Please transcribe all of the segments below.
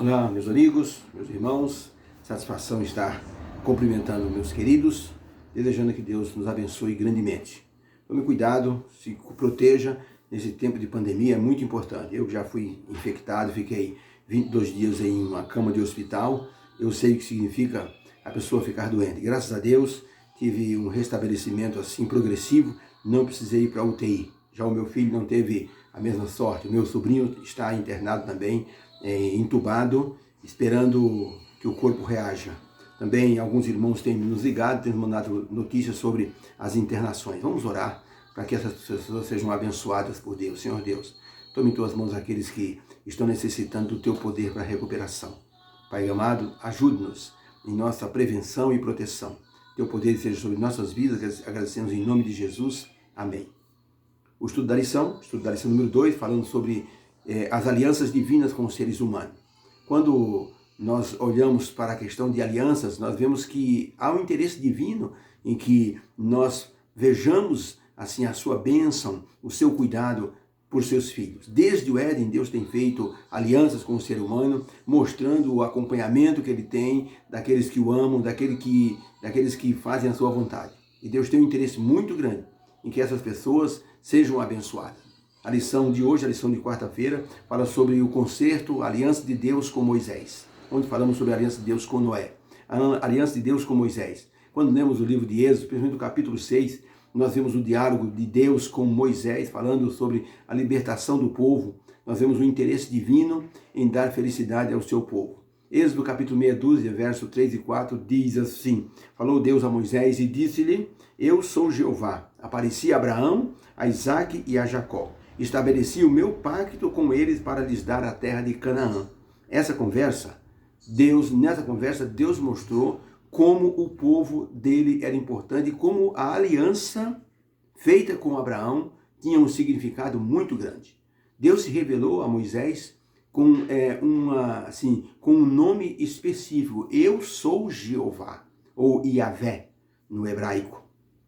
Olá, meus amigos, meus irmãos, satisfação estar cumprimentando meus queridos, desejando que Deus nos abençoe grandemente. Tome cuidado, se proteja nesse tempo de pandemia, é muito importante. Eu já fui infectado, fiquei 22 dias em uma cama de hospital, eu sei o que significa a pessoa ficar doente. Graças a Deus, tive um restabelecimento assim progressivo, não precisei ir para a UTI. Já o meu filho não teve a mesma sorte, o meu sobrinho está internado também, entubado, esperando que o corpo reaja. Também alguns irmãos têm nos ligado, têm mandado notícias sobre as internações. Vamos orar para que essas pessoas sejam abençoadas por Deus. Senhor Deus, tome em tuas mãos aqueles que estão necessitando do teu poder para a recuperação. Pai amado, ajude-nos em nossa prevenção e proteção. Teu poder seja sobre nossas vidas, agradecemos em nome de Jesus. Amém. O estudo da lição número 2, falando sobre as alianças divinas com os seres humanos. Quando nós olhamos para a questão de alianças, nós vemos que há um interesse divino em que nós vejamos assim a sua bênção, o seu cuidado por seus filhos. Desde o Éden, Deus tem feito alianças com o ser humano, mostrando o acompanhamento que ele tem daqueles que o amam, daqueles que fazem a sua vontade. E Deus tem um interesse muito grande em que essas pessoas sejam abençoadas. A lição de hoje, a lição de quarta-feira, fala sobre o concerto, a aliança de Deus com Moisés, onde falamos sobre a aliança de Deus com Noé, a aliança de Deus com Moisés. Quando lemos o livro de Êxodo, principalmente no capítulo 6, nós vemos o diálogo de Deus com Moisés, falando sobre a libertação do povo. Nós vemos o interesse divino em dar felicidade ao seu povo. Êxodo capítulo meia dúzia, verso 3 e 4, diz assim: falou Deus a Moisés e disse-lhe: eu sou Jeová, apareci a Abraão, a Isaque e a Jacó. Estabeleci o meu pacto com eles para lhes dar a terra de Canaã. Nessa conversa, Deus mostrou como o povo dele era importante e como a aliança feita com Abraão tinha um significado muito grande. Deus se revelou a Moisés com um nome específico: eu sou Jeová, ou Yahvé no hebraico.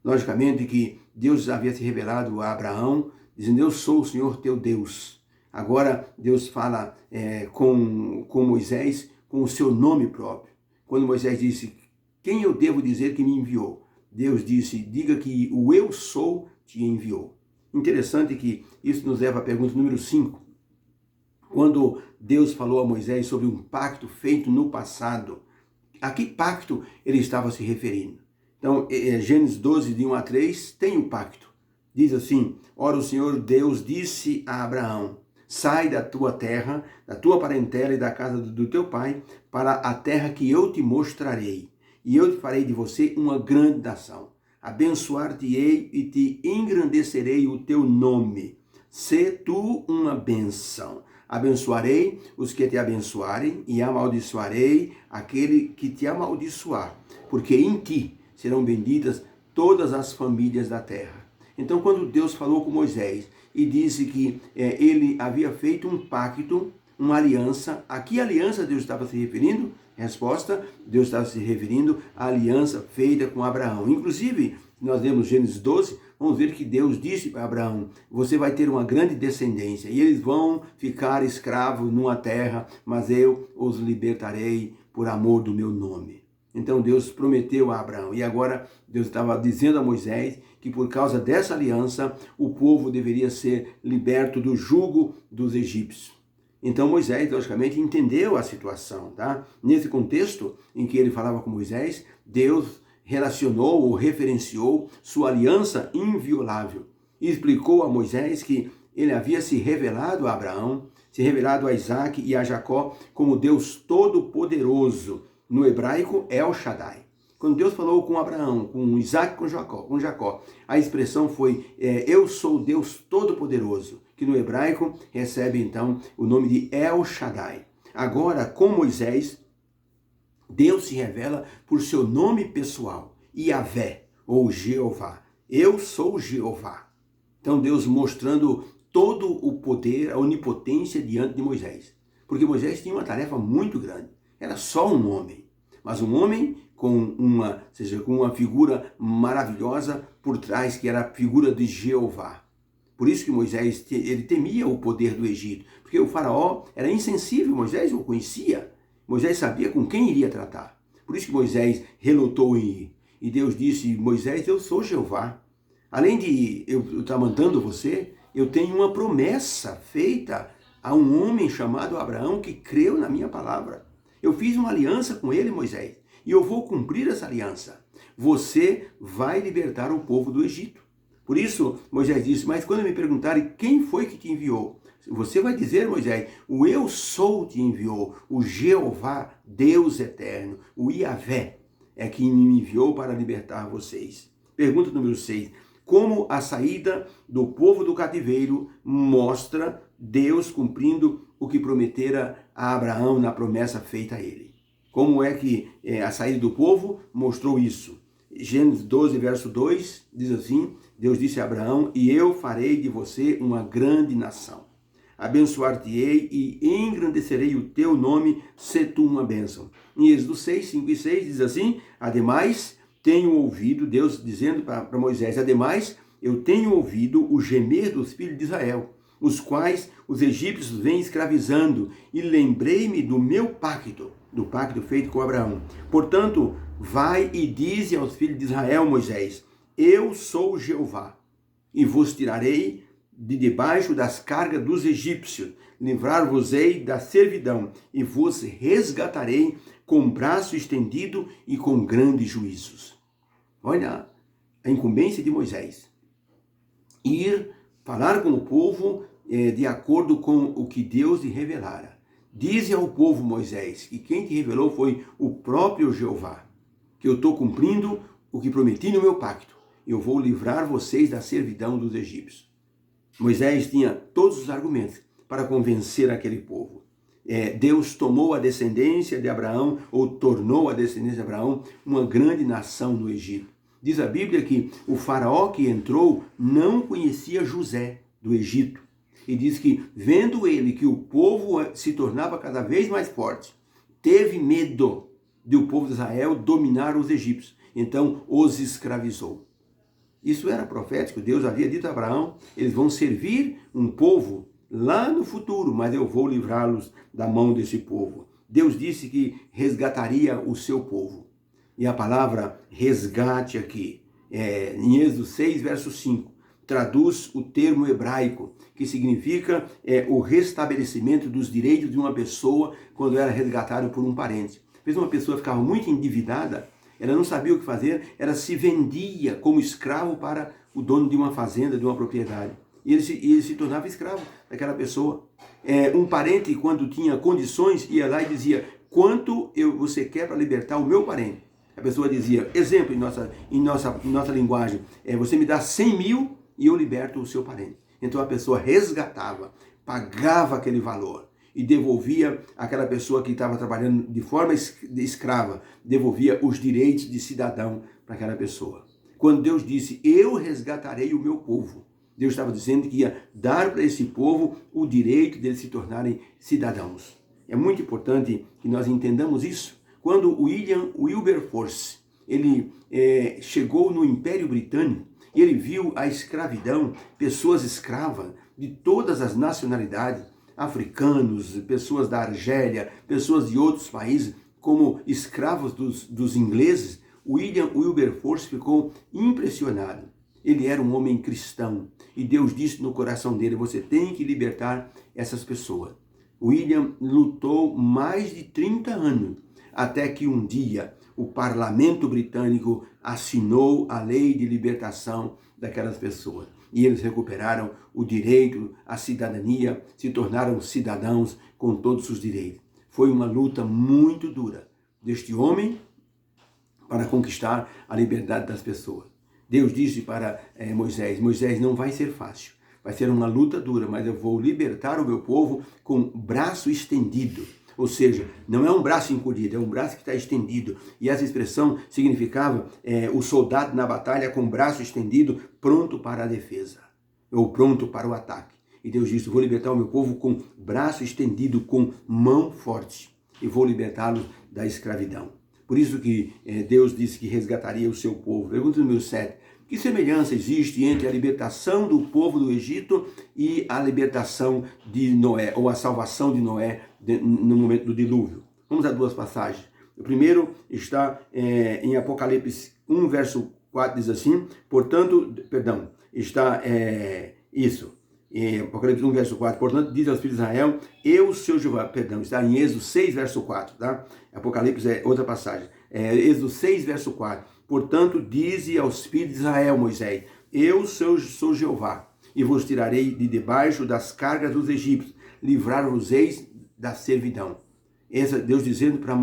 Logicamente que Deus havia se revelado a Abraão, dizendo: eu sou o Senhor teu Deus. Agora Deus fala com Moisés com o seu nome próprio. Quando Moisés disse: quem eu devo dizer que me enviou? Deus disse: diga que o eu sou te enviou. Interessante que isso nos leva à pergunta número 5. Quando Deus falou a Moisés sobre um pacto feito no passado, a que pacto ele estava se referindo? Então, Gênesis 12, de 1 a 3, tem o pacto. Diz assim: ora, o Senhor Deus disse a Abraão: sai da tua terra, da tua parentela e da casa do teu pai, para a terra que eu te mostrarei. E eu te farei de você uma grande nação. Abençoar-te-ei e te engrandecerei o teu nome. Sê tu uma bênção. Abençoarei os que te abençoarem e amaldiçoarei aquele que te amaldiçoar, porque em ti serão benditas todas as famílias da terra. Então, quando Deus falou com Moisés e disse que ele havia feito um pacto, uma aliança, a que aliança Deus estava se referindo? Resposta: Deus estava se referindo à aliança feita com Abraão. Inclusive, nós lemos Gênesis 12, vamos ver que Deus disse para Abraão: você vai ter uma grande descendência e eles vão ficar escravos numa terra, mas eu os libertarei por amor do meu nome. Então Deus prometeu a Abraão, e agora Deus estava dizendo a Moisés que por causa dessa aliança o povo deveria ser liberto do jugo dos egípcios. Então Moisés, logicamente, entendeu a situação, tá? Nesse contexto em que ele falava com Moisés, Deus relacionou ou referenciou sua aliança inviolável e explicou a Moisés que ele havia se revelado a Abraão, se revelado a Isaque e a Jacó como Deus Todo-Poderoso. No hebraico, El Shaddai. Quando Deus falou com Abraão, com Isaque, com Jacó, a expressão foi eu sou Deus Todo-Poderoso, que no hebraico recebe então o nome de El Shaddai. Agora, com Moisés, Deus se revela por seu nome pessoal, Yahvé, ou Jeová. Eu sou Jeová. Então Deus mostrando todo o poder, a onipotência diante de Moisés. Porque Moisés tinha uma tarefa muito grande. Era só um homem, mas um homem com uma figura maravilhosa por trás, que era a figura de Jeová. Por isso que Moisés ele temia o poder do Egito, porque o faraó era insensível, Moisés o conhecia. Moisés sabia com quem iria tratar. Por isso que Moisés relutou em ir. E Deus disse, Moisés, eu sou Jeová. Além de eu estar mandando você, eu tenho uma promessa feita a um homem chamado Abraão que creu na minha palavra. Eu fiz uma aliança com ele, Moisés, e eu vou cumprir essa aliança. Você vai libertar o povo do Egito. Por isso, Moisés disse, mas quando me perguntarem quem foi que te enviou, você vai dizer, Moisés, o eu sou te enviou, o Jeová, Deus eterno, o Iavé, é quem me enviou para libertar vocês. Pergunta número 6. Como a saída do povo do cativeiro mostra Deus cumprindo o que prometera a Abraão na promessa feita a ele? Como é que a saída do povo mostrou isso? Gênesis 12, verso 2, diz assim, Deus disse a Abraão, e eu farei de você uma grande nação. Abençoar-te-ei e engrandecerei o teu nome, se tu uma bênção. Em Êxodo 6, 5 e 6 diz assim, ademais, tenho ouvido, Deus dizendo para Moisés, ademais, eu tenho ouvido o gemer dos filhos de Israel, os quais os egípcios vêm escravizando, e lembrei-me do meu pacto, do pacto feito com Abraão. Portanto, vai e dize aos filhos de Israel, Moisés, eu sou Jeová, e vos tirarei de debaixo das cargas dos egípcios, livrar-vos-ei da servidão, e vos resgatarei com braço estendido e com grandes juízos. Olha a incumbência de Moisés. Ir falar com o povo de acordo com o que Deus lhe revelara. Dize ao povo, Moisés, que quem te revelou foi o próprio Jeová, que eu estou cumprindo o que prometi no meu pacto. Eu vou livrar vocês da servidão dos egípcios. Moisés tinha todos os argumentos para convencer aquele povo. Deus tomou a descendência de Abraão, ou tornou a descendência de Abraão, uma grande nação no Egito. Diz a Bíblia que o faraó que entrou não conhecia José do Egito. E diz que, vendo ele que o povo se tornava cada vez mais forte, teve medo de o povo de Israel dominar os egípcios. Então os escravizou. Isso era profético. Deus havia dito a Abraão, eles vão servir um povo lá no futuro, mas eu vou livrá-los da mão desse povo. Deus disse que resgataria o seu povo. E a palavra resgate aqui, em Êxodo 6, verso 5, traduz o termo hebraico, que significa o restabelecimento dos direitos de uma pessoa quando era resgatada por um parente. Às vezes uma pessoa ficava muito endividada, ela não sabia o que fazer, ela se vendia como escravo para o dono de uma fazenda, de uma propriedade. E ele se tornava escravo daquela pessoa. Um parente, quando tinha condições, ia lá e dizia, quanto você quer para libertar o meu parente? A pessoa dizia, exemplo em nossa linguagem, você me dá 100 mil e eu liberto o seu parente. Então a pessoa resgatava, pagava aquele valor e devolvia aquela pessoa que estava trabalhando de forma escrava, devolvia os direitos de cidadão para aquela pessoa. Quando Deus disse, eu resgatarei o meu povo, Deus estava dizendo que ia dar para esse povo o direito de eles se tornarem cidadãos. É muito importante que nós entendamos isso. Quando William Wilberforce ele chegou no Império Britânico, e ele viu a escravidão, pessoas escravas de todas as nacionalidades, africanos, pessoas da Argélia, pessoas de outros países, como escravos dos ingleses. William Wilberforce ficou impressionado. Ele era um homem cristão e Deus disse no coração dele, você tem que libertar essas pessoas. William lutou mais de 30 anos, até que um dia o parlamento britânico assinou a lei de libertação daquelas pessoas. E eles recuperaram o direito à cidadania, se tornaram cidadãos com todos os direitos. Foi uma luta muito dura deste homem para conquistar a liberdade das pessoas. Deus disse para Moisés, não vai ser fácil, vai ser uma luta dura, mas eu vou libertar o meu povo com braço estendido. Ou seja, não é um braço encolhido, é um braço que está estendido. E essa expressão significava o soldado na batalha com o braço estendido, pronto para a defesa, ou pronto para o ataque. E Deus disse, vou libertar o meu povo com braço estendido, com mão forte, e vou libertá-los da escravidão. Por isso que Deus disse que resgataria o seu povo. Pergunta número 7. Que semelhança existe entre a libertação do povo do Egito e a libertação de Noé, ou a salvação de Noé no momento do dilúvio? Vamos a duas passagens. O primeiro está em Apocalipse 1, verso 4, diz assim, em Apocalipse 1, verso 4, portanto, diz aos filhos de Israel, eu, seu Jeová, está em Êxodo 6, verso 4, tá? Apocalipse é outra passagem, Êxodo 6, verso 4, portanto, dize aos filhos de Israel, Moisés, eu, sou Jeová, e vos tirarei de debaixo das cargas dos egípcios, livrar-vos-eis da servidão. Deus dizendo para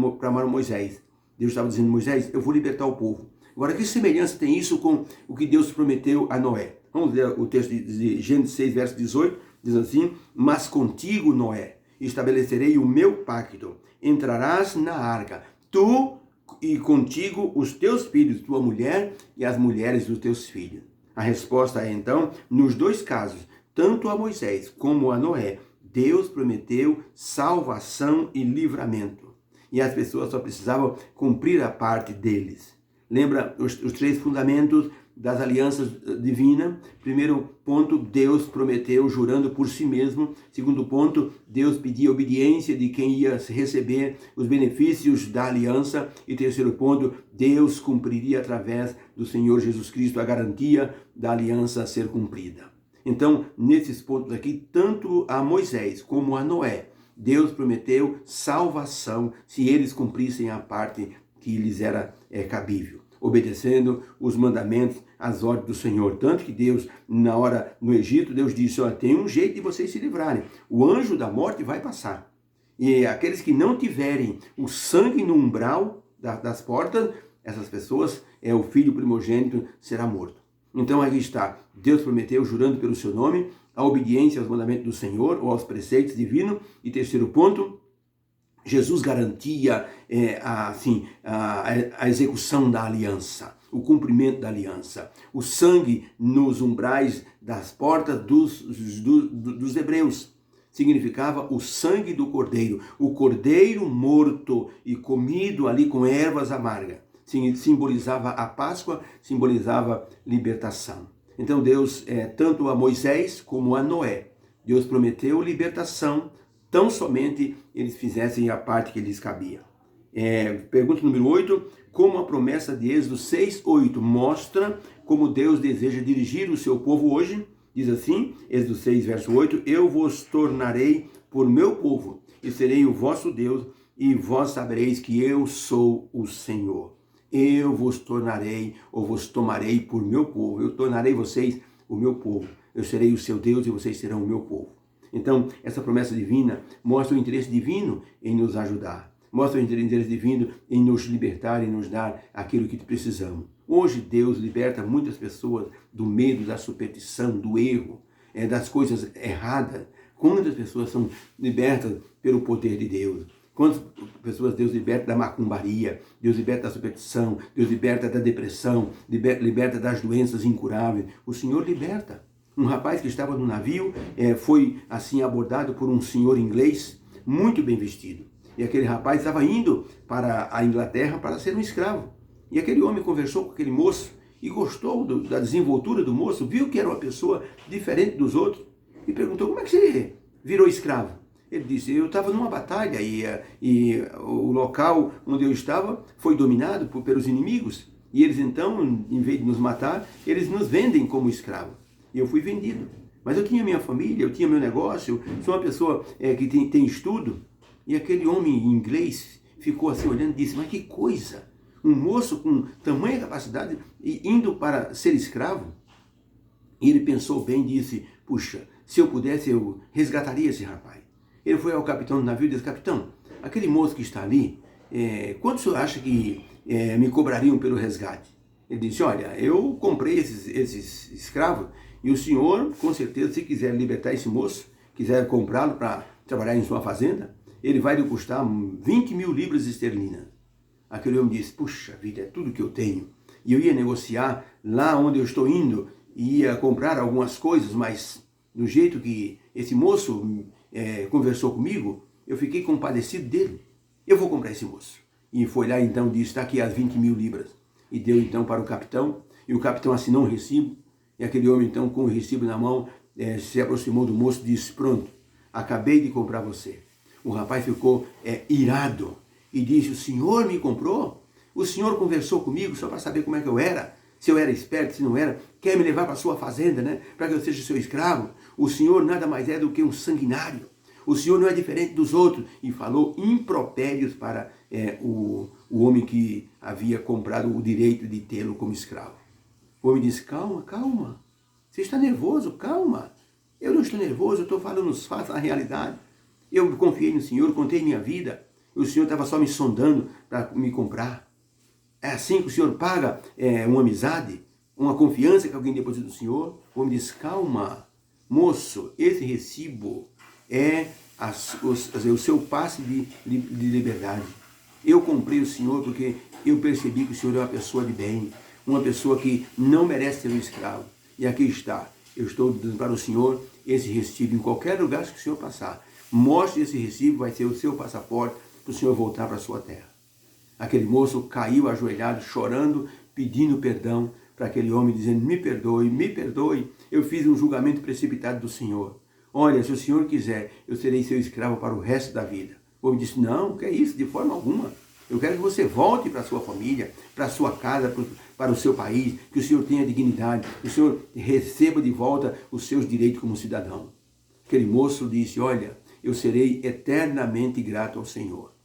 Moisés, Deus estava dizendo, Moisés, eu vou libertar o povo. Agora, que semelhança tem isso com o que Deus prometeu a Noé? Vamos ler o texto de Gênesis 6, verso 18, diz assim, mas contigo, Noé, estabelecerei o meu pacto, entrarás na arca, tu e contigo os teus filhos, tua mulher e as mulheres dos teus filhos. A resposta é então, nos dois casos, tanto a Moisés como a Noé, Deus prometeu salvação e livramento. E as pessoas só precisavam cumprir a parte deles. Lembra os três fundamentos das alianças divinas? Primeiro ponto, Deus prometeu jurando por si mesmo. Segundo ponto, Deus pedia obediência de quem ia receber os benefícios da aliança. E terceiro ponto, Deus cumpriria através do Senhor Jesus Cristo a garantia da aliança a ser cumprida. Então, nesses pontos aqui, tanto a Moisés como a Noé, Deus prometeu salvação se eles cumprissem a parte que lhes era cabível, obedecendo os mandamentos, as ordens do Senhor. Tanto que Deus, na hora no Egito, Deus disse, ó, tem um jeito de vocês se livrarem. O anjo da morte vai passar. E aqueles que não tiverem o sangue no umbral das portas, essas pessoas, o filho primogênito será morto. Então aqui está, Deus prometeu, jurando pelo seu nome, a obediência aos mandamentos do Senhor ou aos preceitos divinos. E terceiro ponto, Jesus garantia a execução da aliança, o cumprimento da aliança. O sangue nos umbrais das portas dos hebreus significava o sangue do cordeiro, o cordeiro morto e comido ali com ervas amargas. Simbolizava a Páscoa, simbolizava libertação. Então Deus, tanto a Moisés como a Noé, Deus prometeu libertação, tão somente eles fizessem a parte que lhes cabia. Pergunta número 8, como a promessa de Êxodo 6, 8 mostra como Deus deseja dirigir o seu povo hoje, diz assim, Êxodo 6, verso 8, eu vos tornarei por meu povo, e serei o vosso Deus, e vós sabereis que eu sou o Senhor. Eu vos tornarei, ou vos tomarei por meu povo. Eu tornarei vocês o meu povo. Eu serei o seu Deus e vocês serão o meu povo. Então, essa promessa divina mostra o interesse divino em nos ajudar. Mostra o interesse divino em nos libertar e nos dar aquilo que precisamos. Hoje, Deus liberta muitas pessoas do medo, da superstição, do erro, das coisas erradas. Quantas pessoas são libertas pelo poder de Deus? Quantas pessoas Deus liberta da macumbaria, Deus liberta da superstição, Deus liberta da depressão, liberta das doenças incuráveis. O Senhor liberta. Um rapaz que estava no navio foi assim abordado por um senhor inglês muito bem vestido. E aquele rapaz estava indo para a Inglaterra para ser um escravo. E aquele homem conversou com aquele moço e gostou da desenvoltura do moço, viu que era uma pessoa diferente dos outros e perguntou, como é que você virou escravo? Ele disse, eu estava numa batalha e o local onde eu estava foi dominado pelos inimigos. E eles então, em vez de nos matar, eles nos vendem como escravo. E eu fui vendido. Mas eu tinha minha família, eu tinha meu negócio, sou uma pessoa que tem estudo. E aquele homem inglês ficou assim olhando e disse, mas que coisa! Um moço com tamanha capacidade indo para ser escravo? E ele pensou bem e disse, puxa, se eu pudesse eu resgataria esse rapaz. Ele foi ao capitão do navio e disse, capitão, aquele moço que está ali, quanto o senhor acha que me cobrariam pelo resgate? Ele disse, olha, eu comprei esses escravos e o senhor, com certeza, se quiser libertar esse moço, quiser comprá-lo para trabalhar em sua fazenda, ele vai lhe custar 20 mil libras esterlinas. Aquele homem disse, puxa vida, é tudo que eu tenho. E eu ia negociar lá onde eu estou indo, ia comprar algumas coisas, mas do jeito que esse moço conversou comigo, eu fiquei compadecido dele. Eu vou comprar esse moço. E foi lá então, disse, está aqui as 20 mil libras. E deu então para o capitão. E o capitão assinou um recibo, e aquele homem então com o recibo na mão se aproximou do moço e disse, pronto, acabei de comprar você. O rapaz ficou irado e disse, o senhor me comprou? O senhor conversou comigo só para saber como é que eu era? Se eu era esperto, se não era, quer me levar para a sua fazenda, né? Para que eu seja seu escravo. O senhor nada mais é do que um sanguinário. O senhor não é diferente dos outros. E falou impropérios para o homem que havia comprado o direito de tê-lo como escravo. O homem disse, calma, calma. Você está nervoso, calma. Eu não estou nervoso, eu estou falando os fatos, a realidade. Eu confiei no senhor, contei minha vida. O senhor estava só me sondando para me comprar. É assim que o senhor paga uma amizade, uma confiança que alguém deposita do senhor? O homem diz, calma, moço, esse recibo é o seu passe de liberdade. Eu comprei o senhor porque eu percebi que o senhor é uma pessoa de bem, uma pessoa que não merece ser um escravo. E aqui está, eu estou dando para o senhor esse recibo em qualquer lugar que o senhor passar. Mostre esse recibo, vai ser o seu passaporte para o senhor voltar para a sua terra. Aquele moço caiu ajoelhado, chorando, pedindo perdão para aquele homem, dizendo, me perdoe, eu fiz um julgamento precipitado do Senhor. Olha, se o Senhor quiser, eu serei seu escravo para o resto da vida. O homem disse, não, que é isso, de forma alguma. Eu quero que você volte para a sua família, para a sua casa, para o seu país, que o Senhor tenha dignidade, que o Senhor receba de volta os seus direitos como cidadão. Aquele moço disse, olha, eu serei eternamente grato ao Senhor.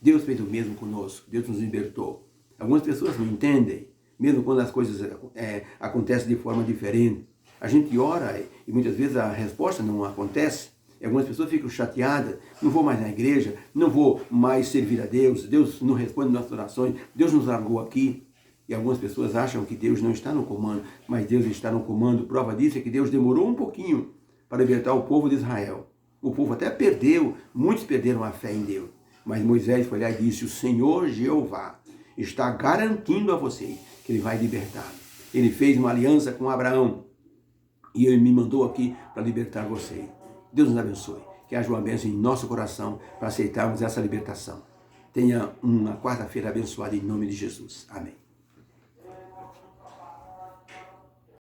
Deus fez o mesmo conosco, Deus nos libertou. Algumas pessoas não entendem, mesmo quando as coisas acontecem de forma diferente. A gente ora e muitas vezes a resposta não acontece. E algumas pessoas ficam chateadas, não vou mais na igreja, não vou mais servir a Deus, Deus não responde nossas orações, Deus nos largou aqui. E algumas pessoas acham que Deus não está no comando, mas Deus está no comando. Prova disso é que Deus demorou um pouquinho para libertar o povo de Israel. O povo até perdeu, muitos perderam a fé em Deus. Mas Moisés foi lá e disse, o Senhor Jeová está garantindo a vocês que Ele vai libertar. Ele fez uma aliança com Abraão e Ele me mandou aqui para libertar vocês. Deus nos abençoe. Que haja uma bênção em nosso coração para aceitarmos essa libertação. Tenha uma quarta-feira abençoada em nome de Jesus. Amém.